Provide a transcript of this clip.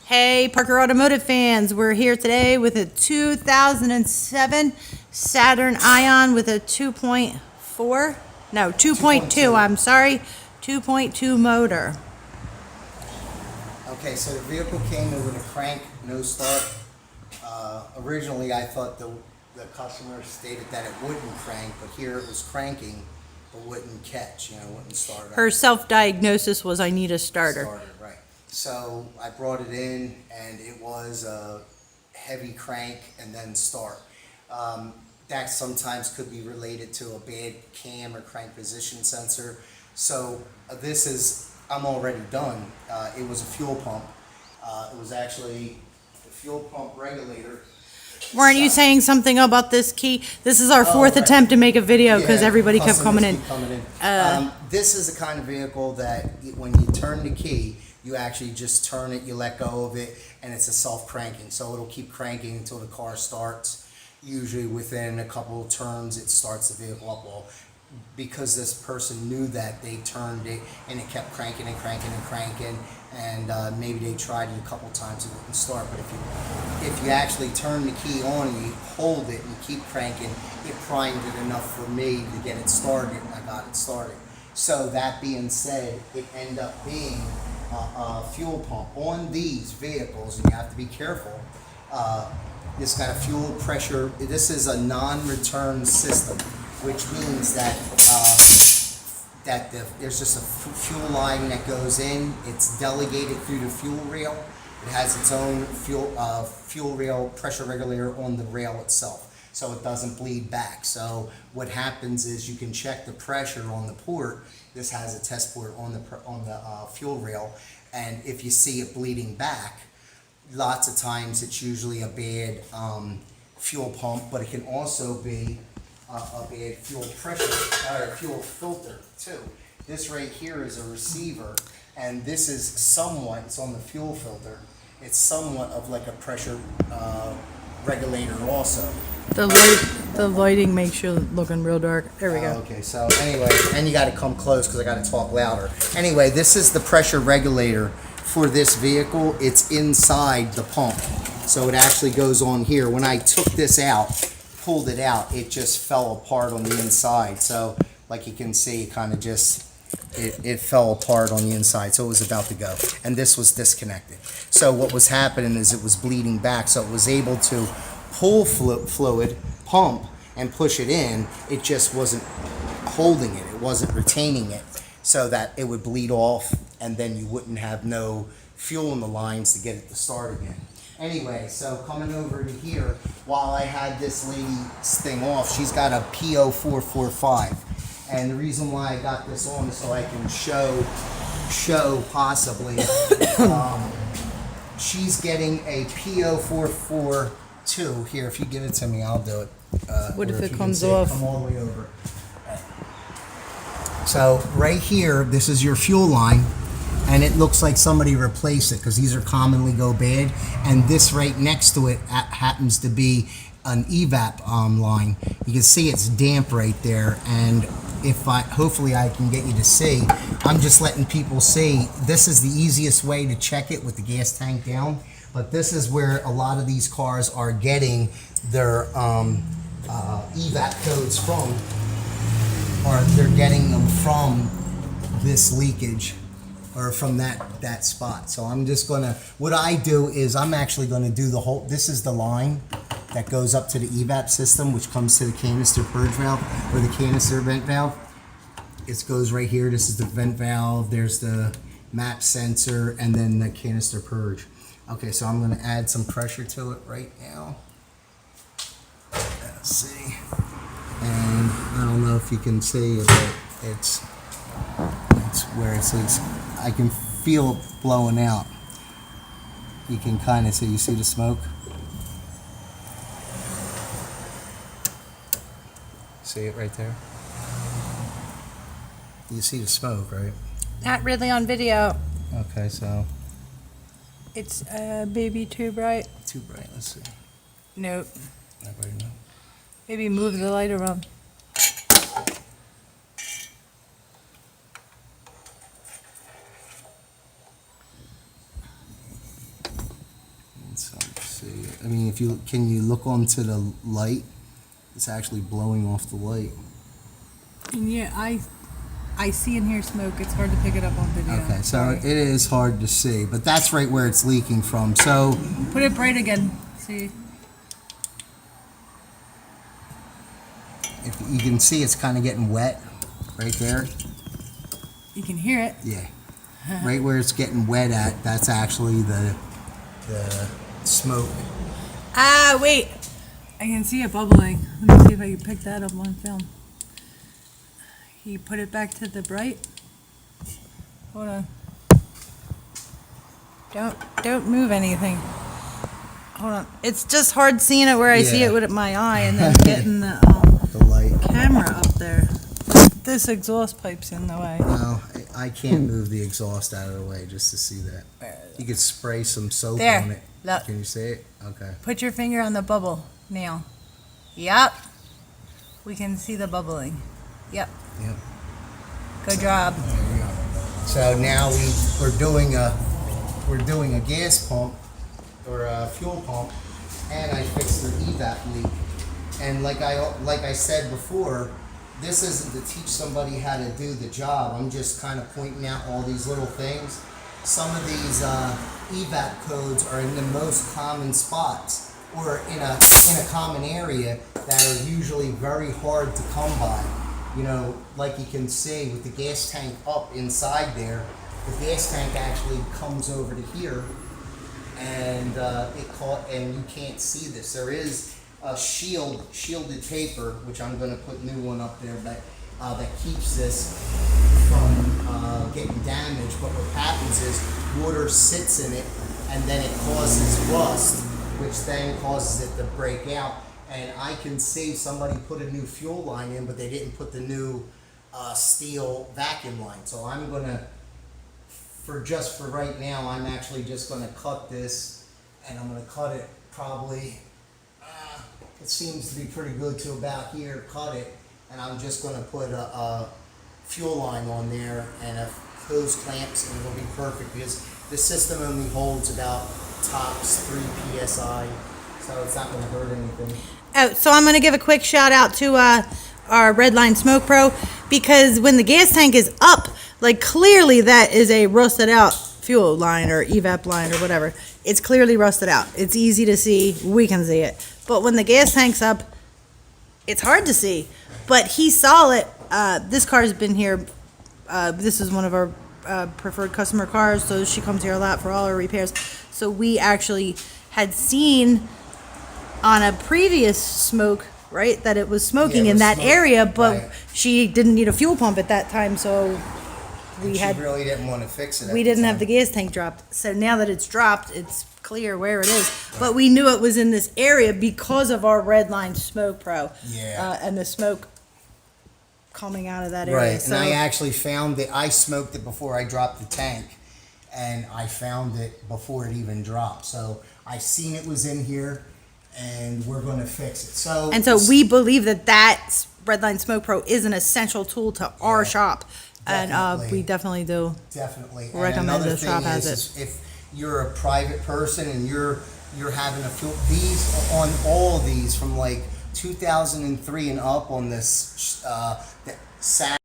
Hey, Parker Automotive fans, we're here today with a 2007 Saturn Ion with a 2.4, no, 2.2, I'm sorry, 2.2 motor. Okay, so the vehicle came in with a crank, no start. Originally, I thought the customer stated that it wouldn't crank, but here it was cranking, but wouldn't catch, wouldn't start up. Her self-diagnosis was, I need a starter. Right. So I brought it in, and it was a heavy crank and then start. That sometimes could be related to a bad cam or crank position sensor. So I'm already done. It was a fuel pump. It was actually the fuel pump regulator. Weren't you saying something about this key? This is our fourth attempt to make a video because everybody kept coming in. This is the kind of vehicle that when you turn the key, you actually just turn it, you let go of it, and it's a self-cranking. So it'll keep cranking until the car starts. Usually within a couple of turns, it starts the vehicle up. Well, because this person knew that, they turned it and it kept cranking and cranking and cranking, and maybe they tried it a couple times, it wouldn't start. But if you actually turn the key on and you hold it and keep cranking, it primed it enough for me to get it started, and I got it started. So that being said, it ended up being a fuel pump. On these vehicles, and you have to be careful, this got a fuel pressure. This is a non-return system, which means that there's just a fuel line that goes in. It's delegated through the fuel rail. It has its own fuel rail pressure regulator on the rail itself, so it doesn't bleed back. So what happens is you can check the pressure on the port. This has a test port on the fuel rail, and if you see it bleeding back, lots of times it's usually a bad fuel pump, but it can also be a bad fuel pressure or fuel filter too. This right here is a receiver, and this is somewhat, it's on the fuel filter, it's somewhat of like a pressure regulator also. The lighting makes you looking real dark. There we go. Okay, so anyway, and you got to come close because I got to talk louder. Anyway, this is the pressure regulator for this vehicle. It's inside the pump, so it actually goes on here. When I took this out, pulled it out, it just fell apart on the inside. So like you can see, kind of just it fell apart on the inside, so it was about to go, and this was disconnected. So what was happening is it was bleeding back, so it was able to pull fluid, pump, and push it in. It just wasn't holding it, it wasn't retaining it, so that it would bleed off, and then you wouldn't have no fuel in the lines to get it to start again. Anyway, so coming over to here, while I had this lady's thing off, she's got a P0445. And the reason why I got this on is so I can show possibly, she's getting a P0442. Here, if you give it to me, I'll do it. What if it comes off? Come all the way over. So right here, this is your fuel line, and it looks like somebody replaced it because these are commonly go bad. And this right next to it happens to be an evap line. You can see it's damp right there, and hopefully I can get you to see. I'm just letting people see. This is the easiest way to check it with the gas tank down, but this is where a lot of these cars are getting their evap codes from, or they're getting them from this leakage or from that spot. So I'm just gonna, what I do is I'm actually gonna do the whole, this is the line that goes up to the evap system, which comes to the canister purge valve, or the canister vent valve. It goes right here. This is the vent valve, there's the map sensor, and then the canister purge. Okay, so I'm gonna add some pressure to it right now. Let's see. And I don't know if you can see it, but it's where it says, I can feel it blowing out. You can kind of see, you see the smoke? See it right there? You see the smoke, right? Not really on video. Okay, so. It's maybe too bright. Too bright, let's see. Nope. Not very enough. Maybe move the light around. I mean, if you can you look onto the light? It's actually blowing off the light. And yeah, I see and hear smoke. It's hard to pick it up on video. Okay, so Sorry. it is hard to see, but that's right where it's leaking from. So Put it bright again. See. if you can see, it's kind of getting wet right there. You can hear it. Yeah, right where it's getting wet at. That's actually the smoke. Ah, wait. I can see it bubbling. Let me see if I can pick that up on film. You put it back to the bright. Hold on. Don't move anything. Hold on. It's just hard seeing it where I see Yeah. it with my eye and then getting the The light. camera up there. This exhaust pipe's in the way. No, I can't move the exhaust out of the way just to see that. You could spray some soap There. on it. Look. Can you see it? Okay. Put your finger on the bubble now. Yep. We can see the bubbling. Yep. Yep. Good job. There we go. So now we're doing a gas pump or a fuel pump, and I fixed the evap leak. And like I said before, this isn't to teach somebody how to do the job. I'm just kind of pointing out all these little things. Some of these evap codes are in the most common spots or in a common area that are usually very hard to come by. You know, like you can see with the gas tank up inside there, the gas tank actually comes over to here, and and you can't see this. There is a shielded paper, which I'm going to put new one up there, that keeps this from getting damaged. But what happens is water sits in it, and then it causes rust, which then causes it to break out. And I can see somebody put a new fuel line in, but they didn't put the new steel vacuum line. So I'm gonna, for right now, I'm actually just gonna cut this, and I'm gonna cut it probably, it seems to be pretty good to about here, cut it, and I'm just gonna put a fuel line on there and a hose clamps, and it'll be perfect because the system only holds about tops 3 PSI, so it's not gonna hurt anything. Oh, so I'm going to give a quick shout out to our Redline Smoke Pro, because when the gas tank is up, like clearly that is a rusted out fuel line or evap line or whatever. It's clearly rusted out. It's easy to see. We can see it. But when the gas tank's up, it's hard to see. But he saw it. This car's been here. This is one of our preferred customer cars, so she comes here a lot for all her repairs. So we actually had seen on a previous smoke, right, that it was smoking Yeah, it in was that smoke, area, but right. she didn't need a fuel pump at that time, so She really didn't want to fix it. we didn't have the gas tank dropped. So now that it's dropped, it's clear where it is. But we knew it was in this area because of our Redline Smoke Pro. Yeah. And the smoke coming out of that area. Right, So and I actually found it. I smoked it before I dropped the tank, and I found it before it even dropped. So I seen it was in here, and we're going to fix it. So we believe that Redline Smoke Pro is an essential tool to our shop. And definitely. we definitely do. Definitely. Recommend and another the thing shop has is if you're a private person and you're having a fuel, these on all these from like 2003 and up on this Saturn